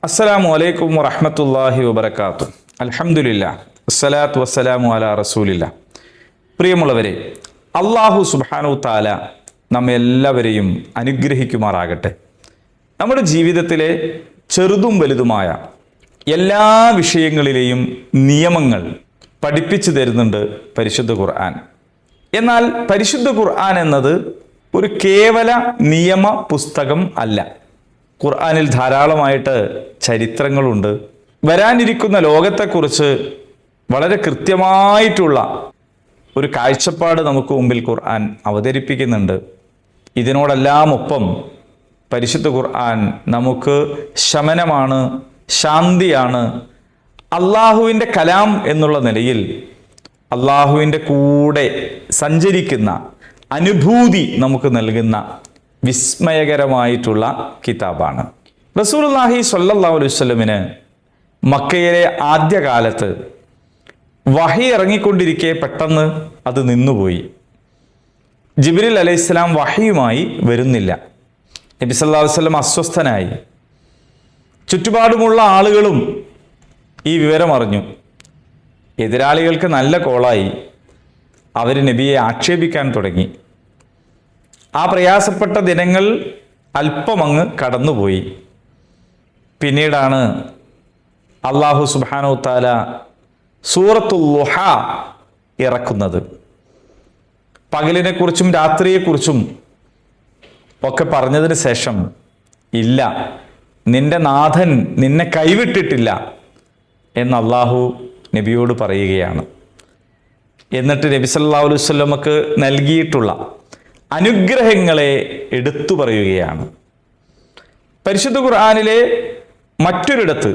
അസ്സലാമു അലൈക്കും വറഹ്മത്തുള്ളാഹി വബറകാതുഹു. അൽഹംദുലില്ലാഹ് വസ്സലാത്തു വസ്സലാമു അലാ റസൂലില്ലാഹ്. പ്രിയമുള്ളവരെ, അല്ലാഹു സുബ്ഹാനഹു തആല നമ്മെല്ലാവരെയും അനുഗ്രഹിക്കുമാറാകട്ടെ. നമ്മുടെ ജീവിതത്തിലെ ചെറുതും വലുതുമായ എല്ലാ വിഷയങ്ങളിലെയും നിയമങ്ങൾ പഠിപ്പിച്ചു തരുന്നുണ്ട് പരിശുദ്ധ ഖുർആൻ. എന്നാൽ പരിശുദ്ധ ഖുർആൻ എന്നത് ഒരു കേവല നിയമ പുസ്തകം അല്ല. ഖുർആനിൽ ധാരാളമായിട്ട് ചരിത്രങ്ങളുണ്ട്. വരാനിരിക്കുന്ന ലോകത്തെക്കുറിച്ച് വളരെ കൃത്യമായിട്ടുള്ള ഒരു കാഴ്ചപ്പാട് നമുക്ക് മുമ്പിൽ ഖുർആൻ അവതരിപ്പിക്കുന്നുണ്ട്. ഇതിനോടെല്ലാം ഒപ്പം പരിശുദ്ധ ഖുർആൻ നമുക്ക് ശമനമാണ്, ശാന്തിയാണ്. അള്ളാഹുവിൻ്റെ കലാം എന്നുള്ള നിലയിൽ അള്ളാഹുവിൻ്റെ കൂടെ സഞ്ചരിക്കുന്ന അനുഭൂതി നമുക്ക് നൽകുന്ന വിസ്മയകരമായിട്ടുള്ള കിതാബാണ്. റസൂലുള്ളാഹി സ്വല്ലല്ലാഹു അലൈഹി വസല്ലമിന് മക്കയിലെ ആദ്യകാലത്ത് വഹി ഇറങ്ങിക്കൊണ്ടിരിക്കെ പെട്ടെന്ന് അത് നിന്നുപോയി. ജിബ്രീൽ അലൈഹിസ്സലാം വഹിയുമായി വരുന്നില്ല. നബി സല്ലല്ലാഹു അലൈഹി വസല്ലം അസ്വസ്ഥനായി. ചുറ്റുപാടുമുള്ള ആളുകളും ഈ വിവരം അറിഞ്ഞു. എതിരാളികൾക്ക് നല്ല കോളായി. അവർ നബിയെ ആക്ഷേപിക്കാൻ തുടങ്ങി. ആ പ്രയാസപ്പെട്ട ദിനങ്ങൾ അല്പമങ്ങ് കടന്നുപോയി. പിന്നീടാണ് അല്ലാഹു സുബ്ഹാനഹു തആല സൂറത്തുൽ ളുഹ ഇറക്കുന്നത്. പകലിനെക്കുറിച്ചും രാത്രിയെക്കുറിച്ചും ഒക്കെ പറഞ്ഞതിന് ശേഷം, ഇല്ല, നിന്റെ നാഥൻ നിന്നെ കൈവിട്ടിട്ടില്ല എന്ന് അല്ലാഹു നബിയോട് പറയുകയാണ്. എന്നിട്ട് നബി സല്ലല്ലാഹു അലൈഹി വസല്ലമക്ക് നൽകിയിട്ടുള്ള അനുഗ്രഹങ്ങളെ എടുത്തു പറയുകയാണ്. പരിശുദ്ധ ഖുർആനിലെ മറ്റൊരിടത്ത്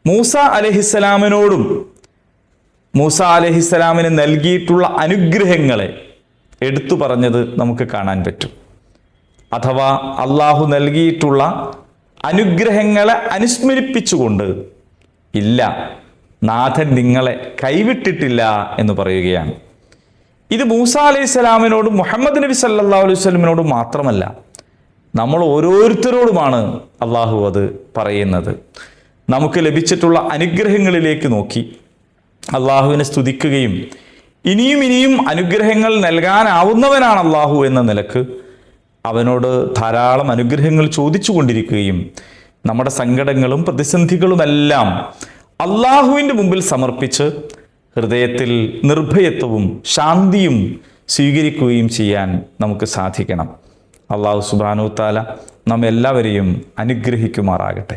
മൂസ അലൈഹിസ്സലാമിനോടും മൂസ അലൈഹിസ്സലാമിന് നൽകിയിട്ടുള്ള അനുഗ്രഹങ്ങളെ എടുത്തു പറഞ്ഞത് നമുക്ക് കാണാൻ പറ്റും. അഥവാ അള്ളാഹു നൽകിയിട്ടുള്ള അനുഗ്രഹങ്ങളെ അനുസ്മരിപ്പിച്ചുകൊണ്ട്, ഇല്ല, നാഥൻ നിങ്ങളെ കൈവിട്ടിട്ടില്ല എന്ന് പറയുകയാണ്. ഇത് മൂസ അലൈഹിസ്സലാമിനോടും മുഹമ്മദ് നബി സല്ലല്ലാഹു അലൈഹി വസല്ലമിനോടും മാത്രമല്ല, നമ്മൾ ഓരോരുത്തരോടുമാണ് അള്ളാഹു അത് പറയുന്നത്. നമുക്ക് ലഭിച്ചിട്ടുള്ള അനുഗ്രഹങ്ങളിലേക്ക് നോക്കി അള്ളാഹുവിനെ സ്തുതിക്കുകയും ഇനിയും ഇനിയും അനുഗ്രഹങ്ങൾ നൽകാനാവുന്നവനാണ് അള്ളാഹു എന്ന നിലക്ക് അവനോട് ധാരാളം അനുഗ്രഹങ്ങൾ ചോദിച്ചു കൊണ്ടിരിക്കുകയും നമ്മുടെ സങ്കടങ്ങളും പ്രതിസന്ധികളുമെല്ലാം അള്ളാഹുവിൻ്റെ മുമ്പിൽ സമർപ്പിച്ച് ഹൃദയത്തിൽ നിർഭയത്വവും ശാന്തിയും സ്വീകരിക്കുകയും ചെയ്യാൻ നമുക്ക് സാധിക്കണം. അല്ലാഹു സുബ്ഹാനഹു തആല നമ്മെല്ലാവരെയും അനുഗ്രഹിക്കുമാറാകട്ടെ.